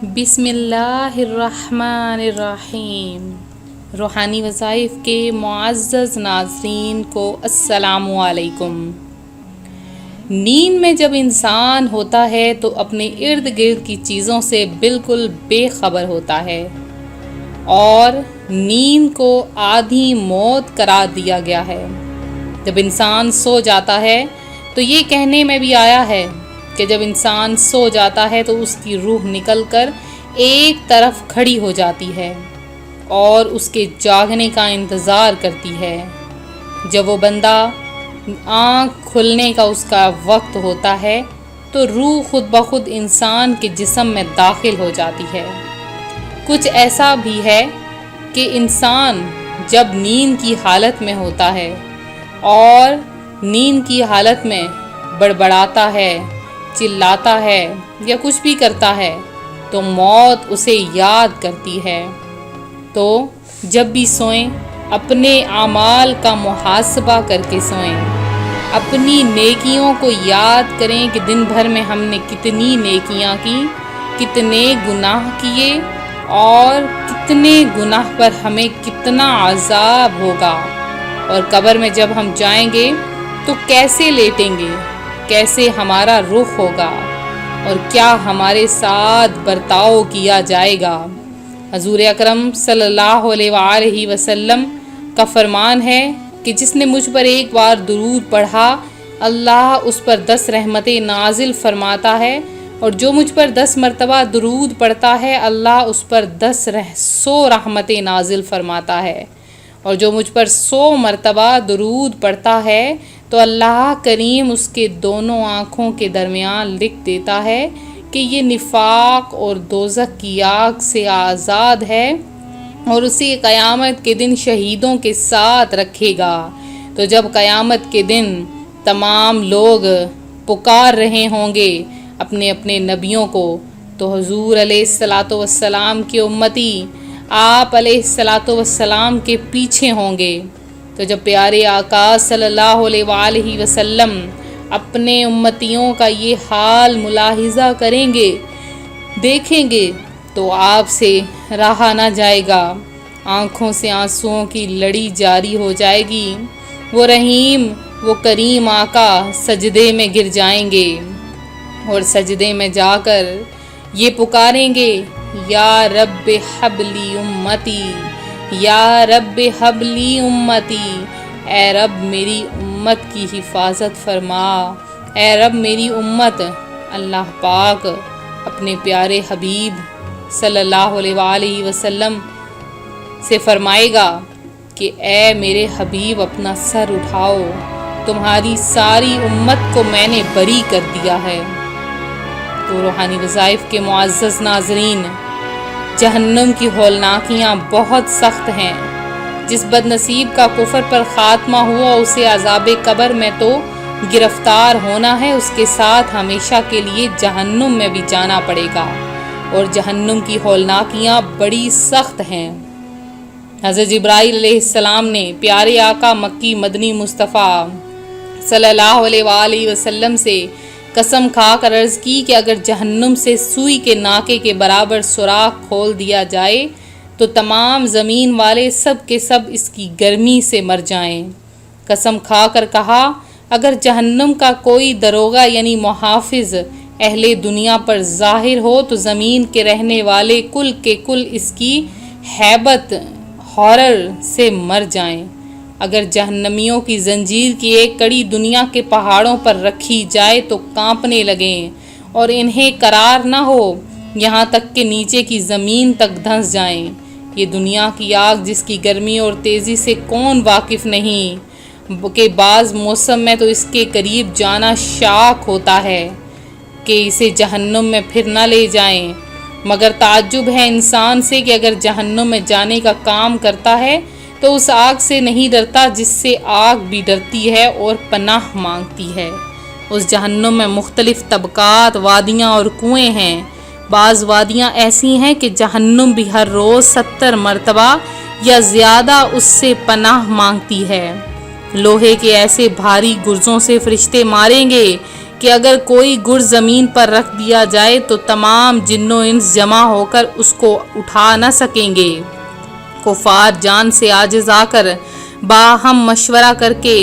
بسم اللہ الرحمن الرحیم۔ روحانی وظائف کے معزز ناظرین کو السلام علیکم۔ نیند میں جب انسان ہوتا ہے تو اپنے ارد گرد کی چیزوں سے بالکل بے خبر ہوتا ہے اور نیند کو آدھی موت قرار دیا گیا ہے۔ جب انسان سو جاتا ہے تو یہ کہنے میں بھی آیا ہے کہ جب انسان سو جاتا ہے تو اس کی روح نکل کر ایک طرف کھڑی ہو جاتی ہے اور اس کے جاگنے کا انتظار کرتی ہے۔ جب وہ بندہ آنکھ کھلنے کا اس کا وقت ہوتا ہے تو روح خود بخود انسان کے جسم میں داخل ہو جاتی ہے۔ کچھ ایسا بھی ہے کہ انسان جب نیند کی حالت میں ہوتا ہے اور نیند کی حالت میں بڑبڑاتا ہے، چلاتا ہے یا کچھ بھی کرتا ہے تو موت اسے یاد کرتی ہے۔ تو جب بھی سوئیں اپنے اعمال کا محاسبہ کر کے سوئیں، اپنی نیکیوں کو یاد کریں کہ دن بھر میں ہم نے کتنی نیکیاں کی، کتنے گناہ کیے اور کتنے گناہ پر ہمیں کتنا عذاب ہوگا، اور قبر میں جب ہم جائیں گے تو کیسے لیٹیں گے، کیسے ہمارا رخ ہوگا اور کیا ہمارے ساتھ برتاؤ کیا جائے گا۔ حضور اکرم صلی اللہ علیہ وآلہ وسلم کا فرمان ہے کہ جس نے مجھ پر ایک بار درود پڑھا اللہ اس پر 10 رحمتیں نازل فرماتا ہے، اور جو مجھ پر 10 مرتبہ درود پڑھتا ہے اللہ اس پر 100 رحمتیں نازل فرماتا ہے، اور جو مجھ پر 100 مرتبہ درود پڑھتا ہے تو اللہ کریم اس کے دونوں آنکھوں کے درمیان لکھ دیتا ہے کہ یہ نفاق اور دوزخ کی آگ سے آزاد ہے اور اسے قیامت کے دن شہیدوں کے ساتھ رکھے گا۔ تو جب قیامت کے دن تمام لوگ پکار رہے ہوں گے اپنے اپنے نبیوں کو، تو حضور علیہ الصلاۃ والسلام کے امتی آپ علیہ الصلاۃ والسلام کے پیچھے ہوں گے۔ تو جب پیارے آقا صلی اللہ علیہ وآلہ وسلم اپنے امتیوں کا یہ حال ملاحظہ کریں گے، دیکھیں گے، تو آپ سے رہا نہ جائے گا، آنکھوں سے آنسوؤں کی لڑی جاری ہو جائے گی۔ وہ رحیم، وہ کریم آقا سجدے میں گر جائیں گے اور سجدے میں جا کر یہ پکاریں گے، یا رب حبلی امتی، یا رب حبلی امتی، اے رب میری امت کی حفاظت فرما، اے رب میری امت۔ اللہ پاک اپنے پیارے حبیب صلی اللہ علیہ وآلہ وسلم سے فرمائے گا کہ اے میرے حبیب اپنا سر اٹھاؤ، تمہاری ساری امت کو میں نے بری کر دیا ہے۔ تو روحانی وظائف کے معزز ناظرین، جہنم کی ہولناکیاں بہت سخت ہیں۔ جس بد نصیب کا کفر پر خاتمہ ہوا اسے عذاب قبر میں تو گرفتار ہونا ہے، اس کے ساتھ ہمیشہ کے لیے جہنم میں بھی جانا پڑے گا، اور جہنم کی ہولناکیاں بڑی سخت ہیں۔ حضرت جبرائیل علیہ السلام نے پیارے آقا مکی مدنی مصطفیٰ صلی اللہ علیہ وآلہ وسلم سے قسم کھا کر عرض کی کہ اگر جہنم سے سوئی کے ناکے کے برابر سوراخ کھول دیا جائے تو تمام زمین والے سب کے سب اس کی گرمی سے مر جائیں۔ قسم کھا کر کہا اگر جہنم کا کوئی دروغہ یعنی محافظ اہل دنیا پر ظاہر ہو تو زمین کے رہنے والے کل کے کل اس کی ہیبت ہارر سے مر جائیں۔ اگر جہنمیوں کی زنجیر کی ایک کڑی دنیا کے پہاڑوں پر رکھی جائے تو کانپنے لگیں اور انہیں قرار نہ ہو، یہاں تک کہ نیچے کی زمین تک دھنس جائیں۔ یہ دنیا کی آگ جس کی گرمی اور تیزی سے کون واقف نہیں کہ بعض موسم میں تو اس کے قریب جانا شاک ہوتا ہے کہ اسے جہنم میں پھر نہ لے جائیں، مگر تعجب ہے انسان سے کہ اگر جہنم میں جانے کا کام کرتا ہے تو اس آگ سے نہیں ڈرتا جس سے آگ بھی ڈرتی ہے اور پناہ مانگتی ہے۔ اس جہنم میں مختلف طبقات، وادیاں اور کنویں ہیں۔ بعض وادیاں ایسی ہیں کہ جہنم بھی ہر روز 70 مرتبہ یا زیادہ اس سے پناہ مانگتی ہے۔ لوہے کے ایسے بھاری گرزوں سے فرشتے ماریں گے کہ اگر کوئی گر زمین پر رکھ دیا جائے تو تمام جن و انس جمع ہو کر اس کو اٹھا نہ سکیں گے۔ کفار جان سے عاجز آ کر باہم مشورہ کر کے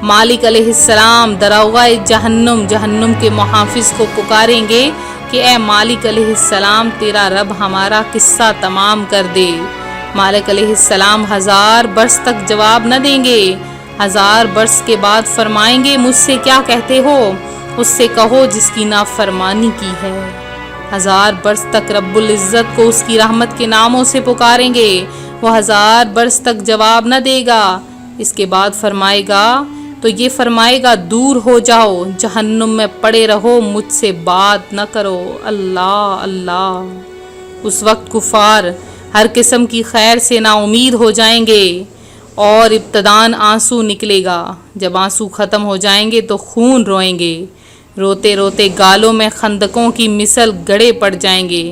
مالک علیہ السلام دروازہ جہنم کے محافظ کو پکاریں گے کہ اے مالک علیہ السلام، تیرا رب ہمارا قصہ تمام کر دے۔ مالک علیہ السلام 1000 برس تک جواب نہ دیں گے۔ 1000 برس کے بعد فرمائیں گے مجھ سے کیا کہتے ہو؟ اس سے کہو جس کی نافرمانی کی ہے۔ 1000 برس تک رب العزت کو اس کی رحمت کے ناموں سے پکاریں گے، وہ 1000 برس تک جواب نہ دے گا۔ اس کے بعد فرمائے گا تو یہ فرمائے گا دور ہو جاؤ، جہنم میں پڑے رہو، مجھ سے بات نہ کرو۔ اللہ اللہ۔ اس وقت کفار ہر قسم کی خیر سے نا امید ہو جائیں گے اور ابتداً آنسو نکلے گا۔ جب آنسو ختم ہو جائیں گے تو خون روئیں گے۔ روتے روتے گالوں میں خندقوں کی مثل گڑے پڑ جائیں گے۔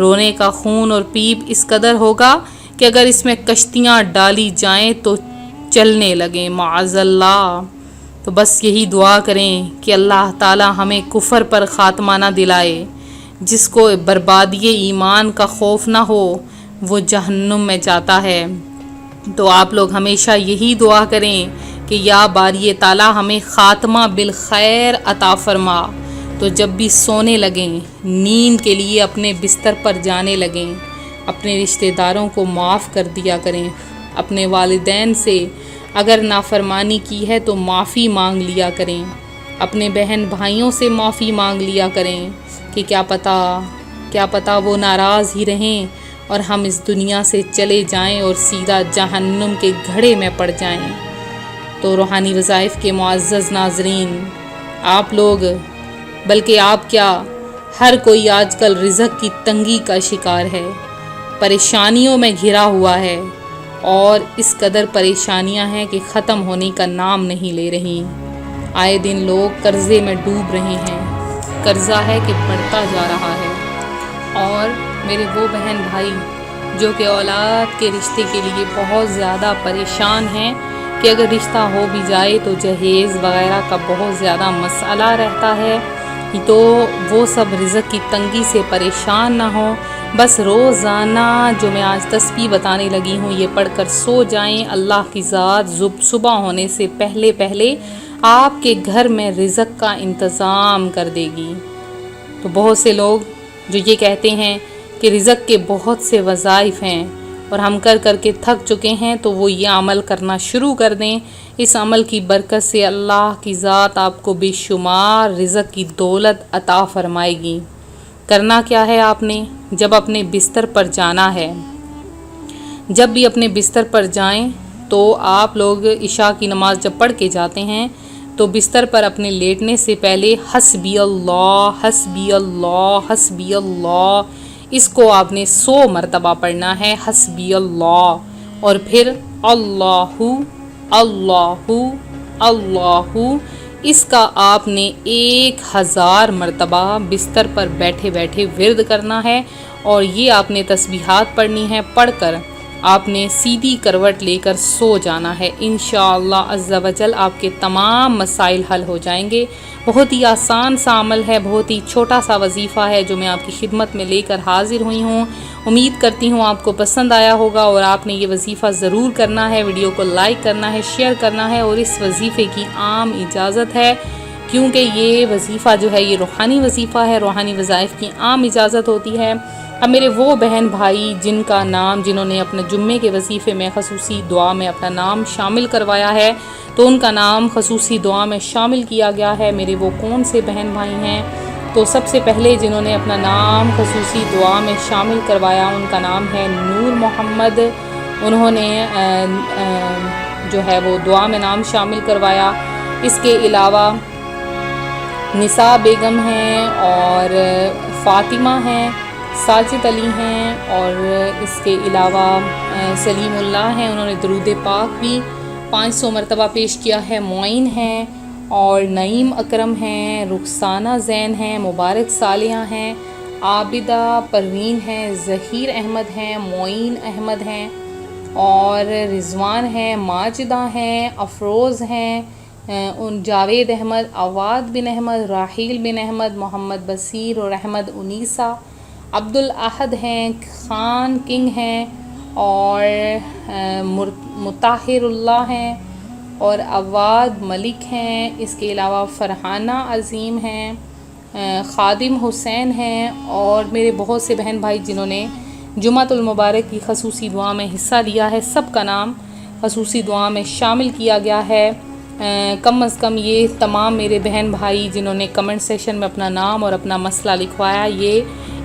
رونے کا خون اور پیپ اس قدر ہوگا کہ اگر اس میں کشتیاں ڈالی جائیں تو چلنے لگیں، معاذ اللہ۔ تو بس یہی دعا کریں کہ اللہ تعالی ہمیں کفر پر خاتمہ نہ دلائے۔ جس کو بربادی ایمان کا خوف نہ ہو وہ جہنم میں جاتا ہے۔ تو آپ لوگ ہمیشہ یہی دعا کریں کہ یا باری تعالی ہمیں خاتمہ بالخیر عطا فرما۔ تو جب بھی سونے لگیں، نیند کے لیے اپنے بستر پر جانے لگیں، اپنے رشتہ داروں کو معاف کر دیا کریں۔ اپنے والدین سے اگر نافرمانی کی ہے تو معافی مانگ لیا کریں۔ اپنے بہن بھائیوں سے معافی مانگ لیا کریں کہ کیا پتہ وہ ناراض ہی رہیں اور ہم اس دنیا سے چلے جائیں اور سیدھا جہنم کے گھڑے میں پڑ جائیں۔ تو روحانی وظائف کے معزز ناظرین، آپ لوگ بلکہ آپ کیا ہر کوئی آج کل رزق کی تنگی کا شکار ہے، پریشانیوں میں گھرا ہوا ہے، اور اس قدر پریشانیاں ہیں کہ ختم ہونے کا نام نہیں لے رہی۔ آئے دن لوگ قرضے میں ڈوب رہے ہیں، قرضہ ہے کہ بڑھتا جا رہا ہے۔ اور میرے وہ بہن بھائی جو کہ اولاد کے رشتے کے لیے بہت زیادہ پریشان ہیں کہ اگر رشتہ ہو بھی جائے تو جہیز وغیرہ کا بہت زیادہ مسئلہ رہتا ہے، تو وہ سب رزق کی تنگی سے پریشان نہ ہوں۔ بس روزانہ جو میں آج تسبیح بتانے لگی ہوں یہ پڑھ کر سو جائیں، اللہ کی ذات صبح ہونے سے پہلے آپ کے گھر میں رزق کا انتظام کر دے گی۔ تو بہت سے لوگ جو یہ کہتے ہیں کہ رزق کے بہت سے وظائف ہیں اور ہم کر کے تھک چکے ہیں، تو وہ یہ عمل کرنا شروع کر دیں۔ اس عمل کی برکت سے اللہ کی ذات آپ کو بے شمار رزق کی دولت عطا فرمائے گی۔ کرنا کیا ہے آپ نے؟ جب اپنے بستر پر جانا ہے، جب بھی اپنے بستر پر جائیں تو آپ لوگ عشاء کی نماز جب پڑھ کے جاتے ہیں تو بستر پر اپنے لیٹنے سے پہلے حسبی اللہ حسبی اللہ حسبی اللہ، اس کو آپ نے 100 مرتبہ پڑھنا ہے، حسبی اللہ، اور پھر اللہ اللہ اللہ، اس کا آپ نے 1000 مرتبہ بستر پر بیٹھے بیٹھے ورد کرنا ہے، اور یہ آپ نے تسبیحات پڑھنی ہے۔ پڑھ کر آپ نے سیدھی کروٹ لے کر سو جانا ہے۔ انشاءاللہ عز و جل آپ کے تمام مسائل حل ہو جائیں گے۔ بہت ہی آسان سا عمل ہے، بہت ہی چھوٹا سا وظیفہ ہے جو میں آپ کی خدمت میں لے کر حاضر ہوئی ہوں۔ امید کرتی ہوں آپ کو پسند آیا ہوگا اور آپ نے یہ وظیفہ ضرور کرنا ہے، ویڈیو کو لائک کرنا ہے، شیئر کرنا ہے، اور اس وظیفے کی عام اجازت ہے کیونکہ یہ وظیفہ جو ہے یہ روحانی وظیفہ ہے، روحانی وظائف کی عام اجازت ہوتی ہے۔ اب میرے وہ بہن بھائی جنہوں نے اپنے جمعے کے وظیفے میں خصوصی دعا میں اپنا نام شامل کروایا ہے تو ان کا نام خصوصی دعا میں شامل کیا گیا ہے۔ میرے وہ کون سے بہن بھائی ہیں؟ تو سب سے پہلے جنہوں نے اپنا نام خصوصی دعا میں شامل کروایا ان کا نام ہے نور محمد۔ انہوں نے جو ہے وہ دعا میں نام شامل کروایا۔ اس کے علاوہ نساء بیگم ہیں اور فاطمہ ہیں، ساجد علی ہیں، اور اس کے علاوہ سلیم اللہ ہیں، انہوں نے درود پاک بھی 500 مرتبہ پیش کیا ہے۔ معین ہیں اور نعیم اکرم ہیں، رخسانہ زین ہیں، مبارک صالحہ ہیں، عابدہ پروین ہیں، ظہیر احمد ہیں، معین احمد ہیں، اور رضوان ہیں، ماجدہ ہیں، افروز ہیں، ان جاوید احمد، عواد بن احمد، راحیل بن احمد، محمد بصیر اور احمد انیسہ، عبد الاحد ہیں، خان کنگ ہیں، اور مطہر اللہ ہیں، اور عواد ملک ہیں۔ اس کے علاوہ فرحانہ عظیم ہیں، خادم حسین ہیں، اور میرے بہت سے بہن بھائی جنہوں نے جمعۃ المبارک کی خصوصی دعا میں حصہ لیا ہے، سب کا نام خصوصی دعا میں شامل کیا گیا ہے۔ کم از کم یہ تمام میرے بہن بھائی جنہوں نے کمنٹ سیکشن میں اپنا نام اور اپنا مسئلہ لکھوایا، یہ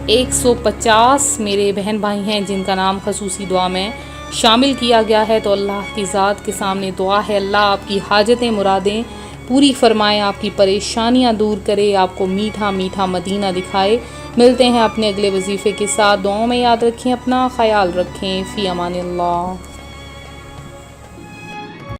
150 میرے بہن بھائی ہیں جن کا نام خصوصی دعا میں شامل کیا گیا ہے۔ تو اللہ کی ذات کے سامنے دعا ہے، اللہ آپ کی حاجتیں مرادیں پوری فرمائے، آپ کی پریشانیاں دور کرے، آپ کو میٹھا میٹھا مدینہ دکھائے۔ ملتے ہیں اپنے اگلے وظیفے کے ساتھ، دعاؤں میں یاد رکھیں، اپنا خیال رکھیں، فی امان اللہ۔